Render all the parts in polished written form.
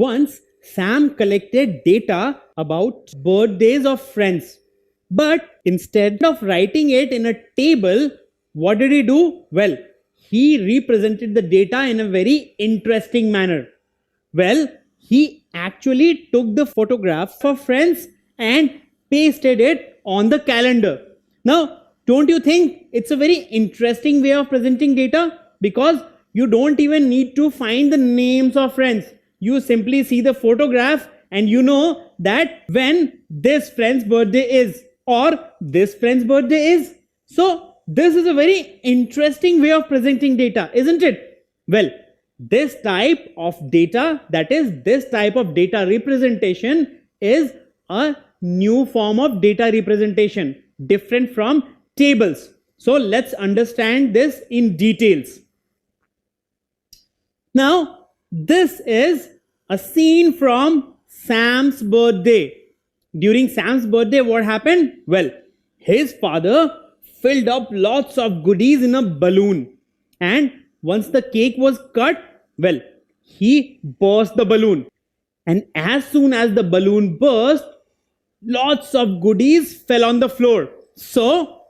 Once Sam collected data about birthdays of friends. But instead of writing it in a table, what did he do? Well, he represented the data in a very interesting manner. Well, he actually took the photograph of friends and pasted it on the calendar. Now, don't you think it's a very interesting way of presenting data? Because you don't even need to find the names of friends. You simply see the photograph and you know that when this friend's birthday is or this friend's birthday is. So, this is a very interesting way of presenting data, isn't it? Well, this type of data, that is, this type of data representation is a new form of data representation, different from tables. So let's understand this in details. Now, this is a scene from Sam's birthday. During Sam's birthday, what happened? Well, his father filled up lots of goodies in a balloon. And once the cake was cut, well, he burst the balloon. And as soon as the balloon burst, lots of goodies fell on the floor. So,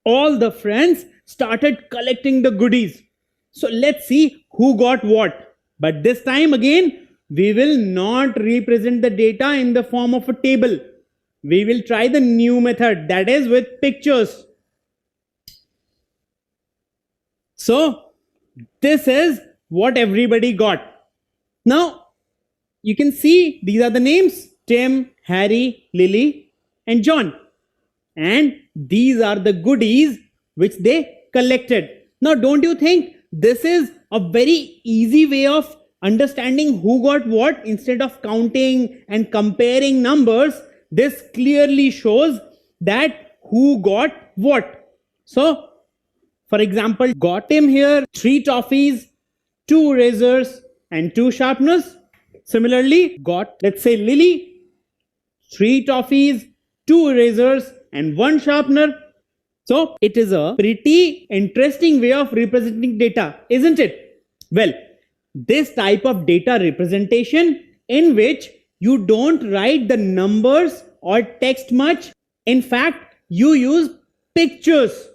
all the friends started collecting the goodies. So, let's see who got what. But this time again, we will not represent the data in the form of a table. We will try the new method, that is with pictures. So, this is what everybody got. Now, you can see these are the names: Tim, Harry, Lily, and John. And these are the goodies which they collected. Now, don't you think this is a very easy way of understanding who got what? Instead of counting and comparing numbers, this clearly shows that who got what. So, for example, got him here 3 toffees, 2 razors, and 2 sharpeners. Similarly, got, let's say, Lily 3 toffees, 2 razors, and 1 sharpener. So, it is a pretty interesting way of representing data, isn't it? Well, this type of data representation in which you don't write the numbers or text much. In fact, you use pictures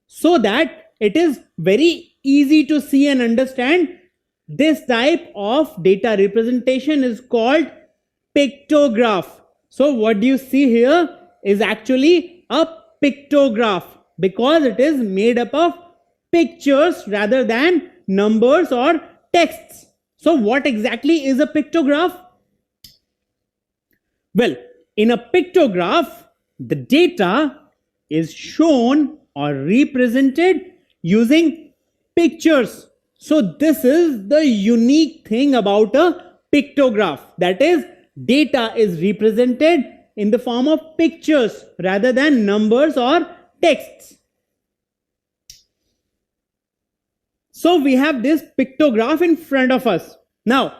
so that it is very easy to see and understand. This type of data representation is called pictograph. So what do you see here is actually a pictograph because it is made up of pictures rather than numbers or texts. So what exactly is a pictograph? Well, in a pictograph, the data is shown or represented using pictures. So this is the unique thing about a pictograph. That is, data is represented in the form of pictures rather than numbers or texts. So we have this pictograph in front of us. Now,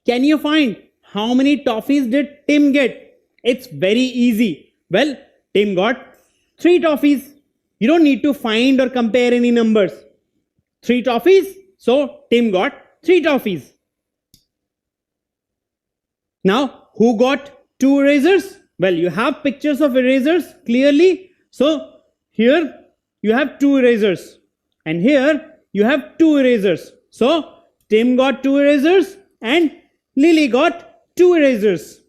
can you find how many toffees did Tim get? It's very easy. Well, Tim got 3 toffees. You don't need to find or compare any numbers. 3 toffees. So Tim got 3 toffees. Now, who got 2 erasers? Well, you have pictures of erasers clearly. So here you have 2 erasers. And here you have 2 erasers. So Tim got 2 erasers and Lily got 2 erasers.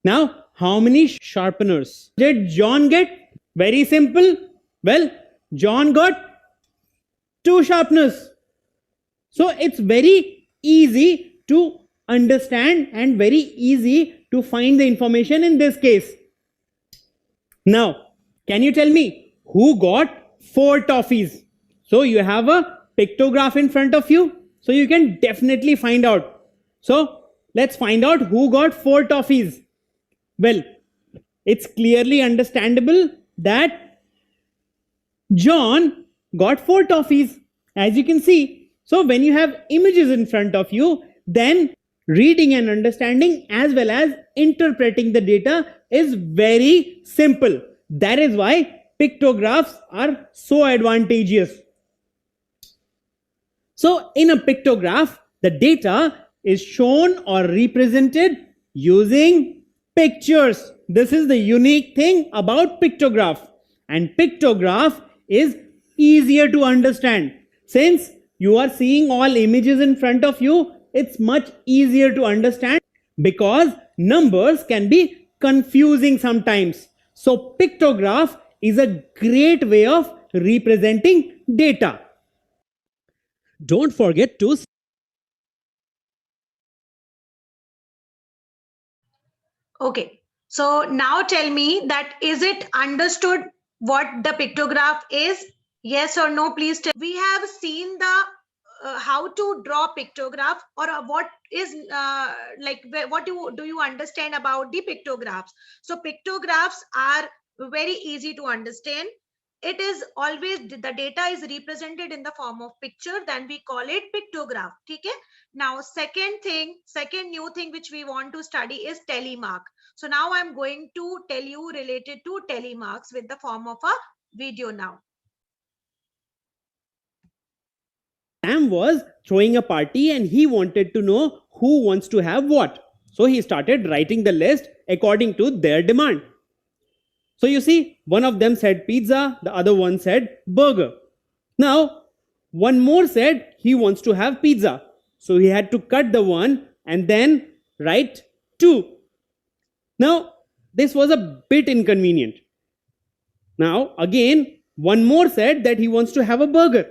Now, how many sharpeners did John get? Very simple. Well, John got 2 sharpeners. So it's very easy to understand and very easy to find the information in this case. Now, can you tell me who got 4 toffees? So you have a pictograph in front of you, so you can definitely find out. So let's find out who got 4 toffees. Well, it's clearly understandable that John got 4 toffees, as you can see. So when you have images in front of you, then reading and understanding as well as interpreting the data is very simple. That is why pictographs are so advantageous. So in a pictograph, The data is shown or represented using pictures. This is the unique thing about pictograph. And pictograph is easier to understand. Since you are seeing all images in front of you, it's much easier to understand because numbers can be confusing sometimes. So pictograph is a great way of representing data. Don't forget to Okay. So now tell me that is it understood what the pictograph is? Yes or no, please tell. We have seen the how to draw pictograph, or what is what do you understand about the pictographs? So pictographs are very easy to understand. It is always the data is represented in the form of picture, then we call it pictograph. Okay. Now second new thing which we want to study is telemark. So now I'm going to tell you related to telemarks with the form of a video now. Sam was throwing a party and he wanted to know who wants to have what. So he started writing the list according to their demand. So you see, one of them said pizza, the other one said burger. Now, one more said he wants to have pizza. So he had to cut the one and then write two. Now, this was a bit inconvenient. Now, again, one more said that he wants to have a burger.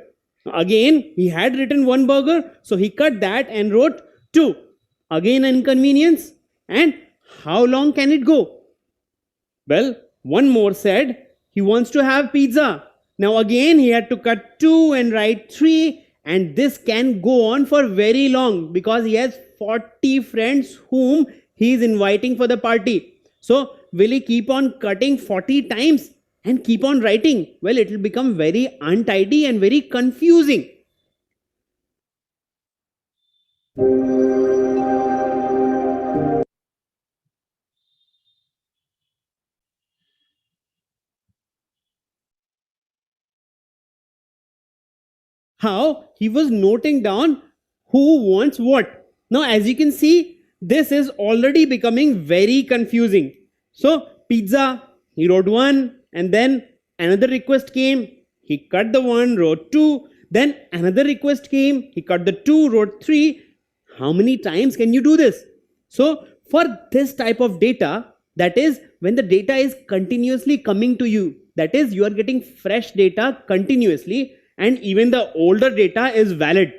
Again, he had written one burger, so he cut that and wrote two. Again, inconvenience. And how long can it go? Well, one more said he wants to have pizza. Now, again, he had to cut two and write three. And this can go on for very long because he has 40 friends whom he is inviting for the party. So, will he keep on cutting 40 times and keep on writing? Well, it will become very untidy and very confusing. How he was noting down who wants what. Now, as you can see, this is already becoming very confusing. So, pizza, he wrote one, and then another request came. He cut the one, wrote two. Then another request came. He cut the two, wrote three. How many times can you do this? So, for this type of data, that is when the data is continuously coming to you, that is, you are getting fresh data continuously, and even the older data is valid.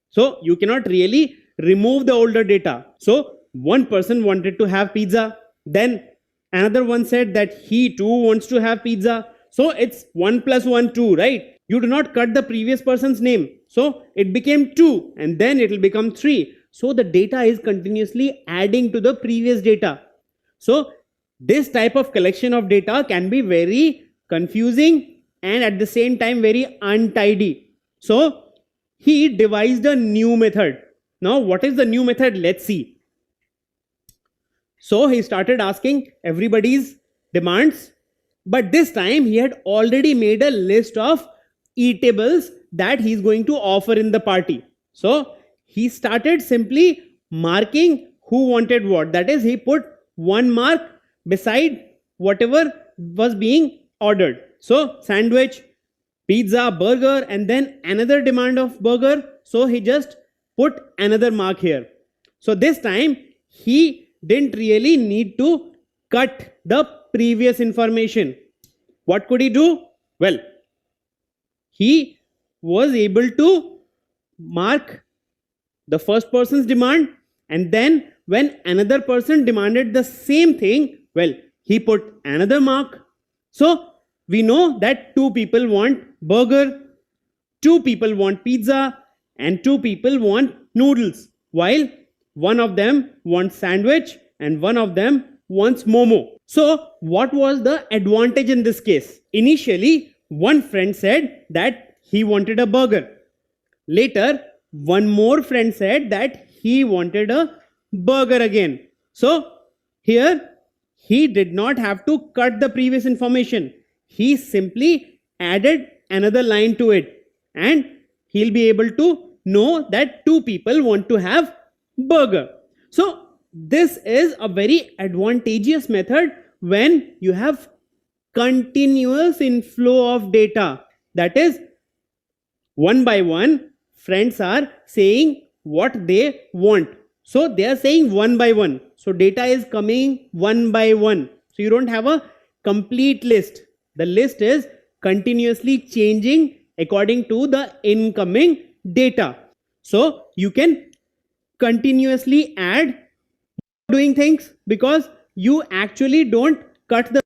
So, you cannot really remove the older data. So, one person wanted to have pizza, then another one said that he too wants to have pizza. So, it's 1 plus 1, 2, right? You do not cut the previous person's name. So, it became 2 and then it will become 3. So, the data is continuously adding to the previous data. So, this type of collection of data can be very confusing and at the same time very untidy. So, he devised a new method. Now, what is the new method? Let's see. So, he started asking everybody's demands, but this time he had already made a list of eatables that he's going to offer in the party. So, he started simply marking who wanted what. That is, he put one mark beside whatever was being ordered. So, sandwich, pizza, burger, and then another demand of burger. So, he just put another mark here. So, this time he didn't really need to cut the previous information. What could he do? Well, he was able to mark the first person's demand, and then when another person demanded the same thing, well, he put another mark. So, we know that 2 people want burger, 2 people want pizza, and 2 people want noodles, while one of them wants sandwich and one of them wants momo. So, what was the advantage in this case? Initially, one friend said that he wanted a burger. Later, one more friend said that he wanted a burger again. So, here he did not have to cut the previous information. He simply added another line to it and he'll be able to know that two people want to have burger. So this is a very advantageous method when you have continuous inflow of data. That is, one by one, friends are saying what they want. So they are saying one by one. So data is coming one by one. So you don't have a complete list. The list is continuously changing according to the incoming data. So you can continuously add doing things because you actually don't cut the.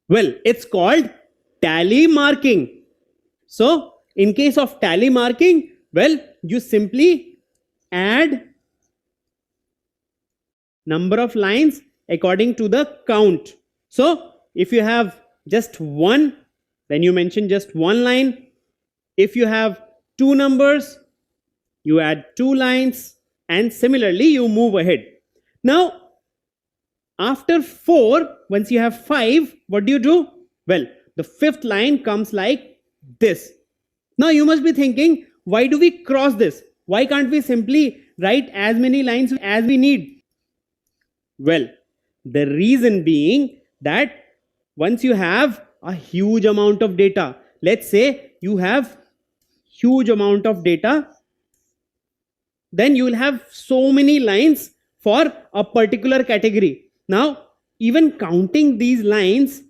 Well, it's called tally marking. So in case of tally marking, well, you simply add number of lines according to the count. So if you have just one, then you mention just one line. If you have two numbers, you add two lines, and similarly you move ahead. Now after 4, once you have 5, what do? Well, the fifth line comes like this. Now you must be thinking, why do we cross this? Why can't we simply write as many lines as we need? Well, the reason being that once you have a huge amount of data, let's say you have huge amount of data, then you will have so many lines for a particular category. Now, even counting these lines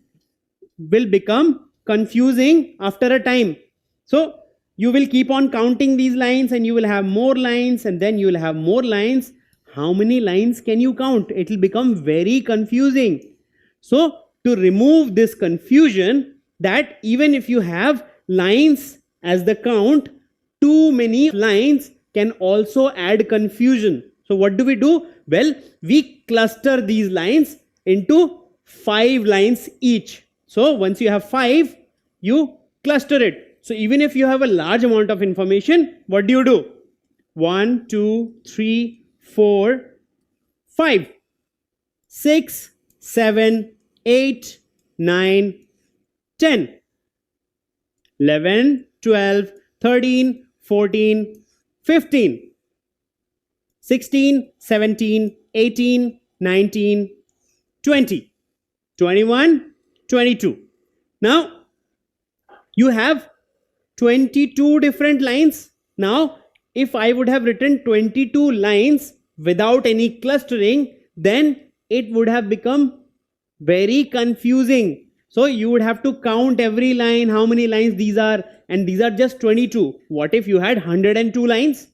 will become confusing after a time. So you will keep on counting these lines and you will have more lines and then you will have more lines. How many lines can you count? It will become very confusing. So to remove this confusion, that even if you have lines as the count, too many lines can also add confusion. So what do? Well, we cluster these lines into 5 lines each. So once you have 5, you cluster it. So even if you have a large amount of information, what do? 1, 2, 3, 4, 5, 6, 7, 8, 9, 10, 11, 12, 13, 14, 15, 16, 17, 18, 19, 20, 21, 22. Now you have 22 different lines. Now if I would have written 22 lines without any clustering, then it would have become very confusing. So you would have to count every line, how many lines these are, and these are just 22. What if you had 102 lines?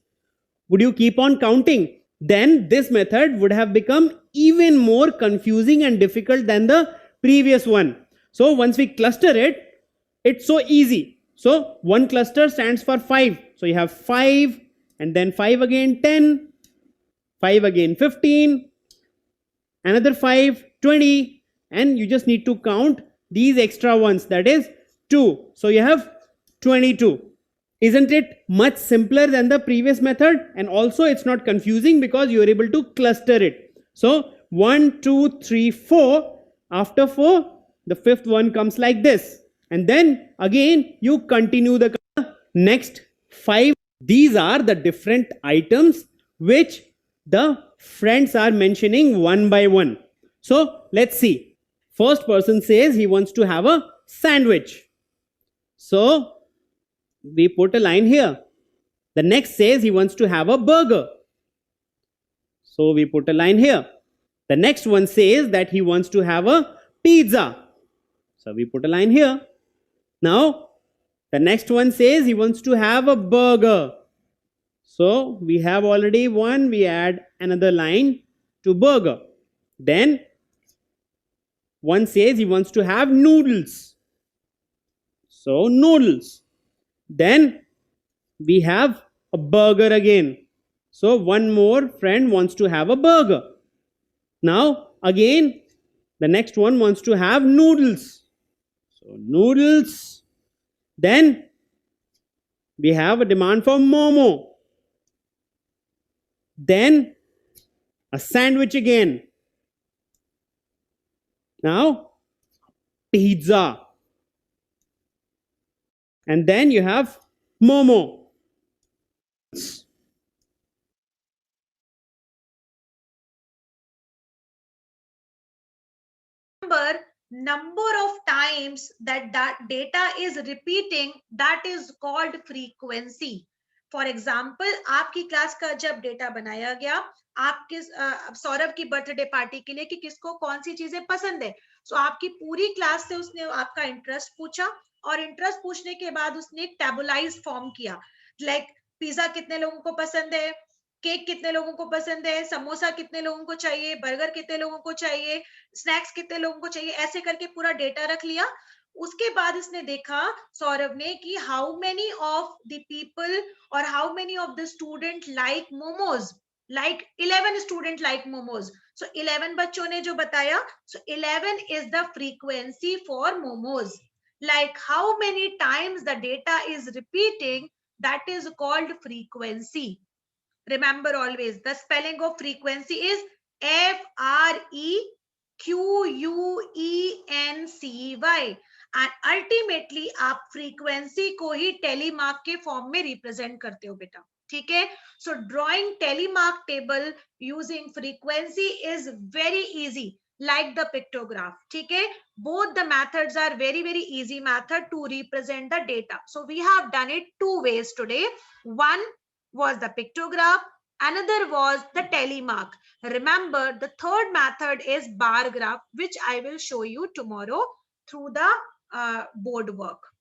Would you keep on counting? Then this method would have become even more confusing and difficult than the previous one. So once we cluster it, it's so easy. So one cluster stands for 5. So you have 5 and then 5 again 10, 5 again 15, another 5, 20, and you just need to count these extra ones, that is 2. So you have 22. Isn't it much simpler than the previous method? And also it's not confusing because you are able to cluster it. So 1, 2, 3, 4. After 4, the fifth one comes like this. And then again you continue the next 5. These are the different items which the friends are mentioning one by one. So let's see. First person says he wants to have a sandwich. So we put a line here. The next says he wants to have a burger. So we put a line here. The next one says that he wants to have a pizza. So we put a line here. Now the next one says he wants to have a burger. So we have already one, we add another line to burger. Then one says he wants to have noodles. So noodles. Then we have a burger again. So one more friend wants to have a burger. Now again the next one wants to have noodles. So noodles. Then we have a demand for momo. Then a sandwich again. Now pizza. And then you have Momo. Number of times that data is repeating, that is called frequency. For example, आपकी class का जब data बनाया गया, आप किस सौरभ की birthday party के लिए कि किसको कौन सी चीजें पसंद है, सो आपकी पूरी क्लास से उसने आपका इंटरेस्ट पूछा, और इंटरेस्ट पूछने के बाद उसने एक टेबुलाइज फॉर्म किया, लाइक पिज्जा कितने लोगों को पसंद है, केक कितने लोगों को पसंद है, समोसा कितने लोगों को चाहिए, बर्गर कितने लोगों को चाहिए, स्नैक्स कितने लोगों को चाहिए, ऐसे करके पूरा डेटा रख लिया। उसके बाद इसने देखा सौरभ ने कि how many of the people और how many of the student like momos, like 11 student like momos, so 11 बच्चों ने जो बताया, so 11 is the frequency for momos, like how many times the data is repeating, that is called frequency. Remember always, the spelling of frequency is FREQUENCY, and ultimately आप frequency को ही telemark के form में represent करते हो बेटा, ठीक है? So drawing telemark table using frequency is very easy, like the pictograph, ठीक है? Both the methods are very easy method to represent the data. So we have done it two ways today. One was the pictograph, another was the telemark. Remember, the third method is bar graph, which I will show you tomorrow through the board work.